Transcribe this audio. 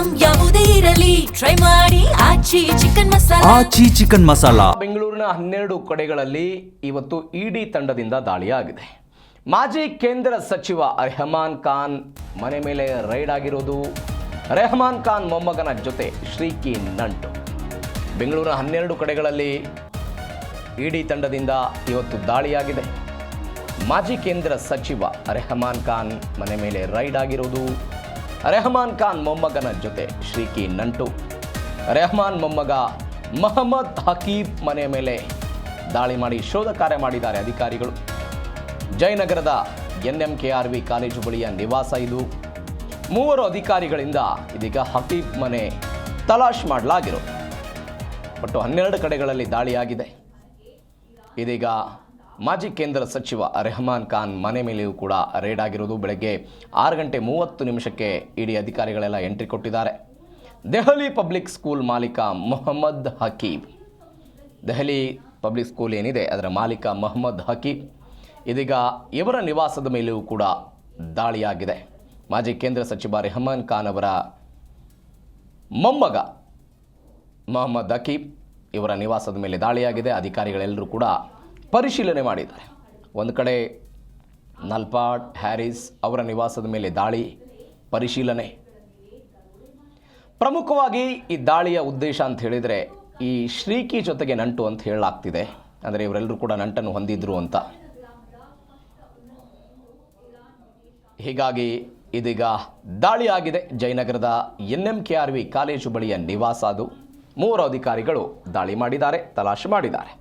Item ಯಾವುದೇ ಇರಲಿ try ಮಾಡಿ ಆಚಿ ಚಿಕನ್ ಮಸಾಲಾ. ಬೆಂಗಳೂರಿನ 12 ಕಡೆಗಳಲ್ಲಿ ಇವತ್ತು ಇಡಿ ತಂಡದಿಂದ ದಾಳಿಯಾಗಿದೆ. ಮಾಜಿ ಕೇಂದ್ರ ಸಚಿವ ರೆಹಮಾನ್ ಖಾನ್ ಮನೆ ಮೇಲೆ ರೈಡ್ ಆಗಿರೋದು. ರೆಹಮಾನ್ ಖಾನ್ ಮೊಮ್ಮಗನ ಜೊತೆ ಶ್ರೀಕಿ ನಂಟು. ಬೆಂಗಳೂರಿನ 12 ಕಡೆಗಳಲ್ಲಿ ಇಡಿ ತಂಡದಿಂದ ಇವತ್ತು ದಾಳಿಯಾಗಿದೆ. ಮಾಜಿ ಕೇಂದ್ರ ಸಚಿವ ರೆಹಮಾನ್ ಖಾನ್ ಮನೆ ಮೇಲೆ ರೈಡ್ ಆಗಿರೋದು. ರೆಹಮಾನ್ ಖಾನ್ ಮೊಮ್ಮಗನ ಜೊತೆ ಶ್ರೀಕಿ ನಂಟು. ರೆಹಮಾನ್ ಮೊಮ್ಮಗ ಮೊಹಮ್ಮದ್ ಹಕೀಬ್ ಮನೆ ಮೇಲೆ ದಾಳಿ ಮಾಡಿ ಶೋಧ ಕಾರ್ಯ ಮಾಡಿದ್ದಾರೆ ಅಧಿಕಾರಿಗಳು. ಜಯನಗರದ NMKRV ಕಾಲೇಜು ಬಳಿಯ ನಿವಾಸ ಇದು. 3 ಅಧಿಕಾರಿಗಳಿಂದ ಇದೀಗ ಹಕೀಬ್ ಮನೆ ತಲಾಶ್ ಮಾಡಲಾಗಿರೋದು. ಒಟ್ಟು 12 ಕಡೆಗಳಲ್ಲಿ ದಾಳಿಯಾಗಿದೆ. ಇದೀಗ ಮಾಜಿ ಕೇಂದ್ರ ಸಚಿವ ರೆಹಮಾನ್ ಖಾನ್ ಮನೆ ಮೇಲೆಯೂ ಕೂಡ ರೇಡ್ ಆಗಿರೋದು. ಬೆಳಗ್ಗೆ 6:30 ಇಡಿ ಅಧಿಕಾರಿಗಳೆಲ್ಲ ಎಂಟ್ರಿ ಕೊಟ್ಟಿದ್ದಾರೆ. ದೆಹಲಿ ಪಬ್ಲಿಕ್ ಸ್ಕೂಲ್ ಮಾಲೀಕ ಮೊಹಮ್ಮದ್ ಹಕೀಬ್, ದೆಹಲಿ ಪಬ್ಲಿಕ್ ಸ್ಕೂಲ್ ಏನಿದೆ ಅದರ ಮಾಲೀಕ ಮೊಹಮ್ಮದ್ ಹಕೀಬ್, ಇದೀಗ ಇವರ ನಿವಾಸದ ಮೇಲೆಯೂ ಕೂಡ ದಾಳಿಯಾಗಿದೆ. ಮಾಜಿ ಕೇಂದ್ರ ಸಚಿವ ರೆಹಮಾನ್ ಖಾನ್ ಅವರ ಮೊಮ್ಮಗ ಮೊಹಮ್ಮದ್ ಹಕೀಬ್ ಇವರ ನಿವಾಸದ ಮೇಲೆ ದಾಳಿಯಾಗಿದೆ. ಅಧಿಕಾರಿಗಳೆಲ್ಲರೂ ಕೂಡ ಪರಿಶೀಲನೆ ಮಾಡಿದ್ದಾರೆ. ಒಂದು ಕಡೆ ನಲ್ಪಾಡ್ ಹ್ಯಾರಿಸ್ ಅವರ ನಿವಾಸದ ಮೇಲೆ ದಾಳಿ ಪರಿಶೀಲನೆ. ಪ್ರಮುಖವಾಗಿ ಈ ದಾಳಿಯ ಉದ್ದೇಶ ಅಂತ ಹೇಳಿದರೆ ಈ ಶ್ರೀಕಿ ಜೊತೆಗೆ ನಂಟು ಅಂತ ಹೇಳಲಾಗ್ತಿದೆ. ಅಂದರೆ ಇವರೆಲ್ಲರೂ ಕೂಡ ನಂಟನ್ನು ಹೊಂದಿದ್ರು ಅಂತ. ಹೀಗಾಗಿ ಇದೀಗ ದಾಳಿಯಾಗಿದೆ. ಜಯನಗರದ NMKRV ಕಾಲೇಜು ಬಳಿಯ ನಿವಾಸ ಅದು. 3 ಅಧಿಕಾರಿಗಳು ದಾಳಿ ಮಾಡಿದ್ದಾರೆ, ತಲಾಶೆ ಮಾಡಿದ್ದಾರೆ.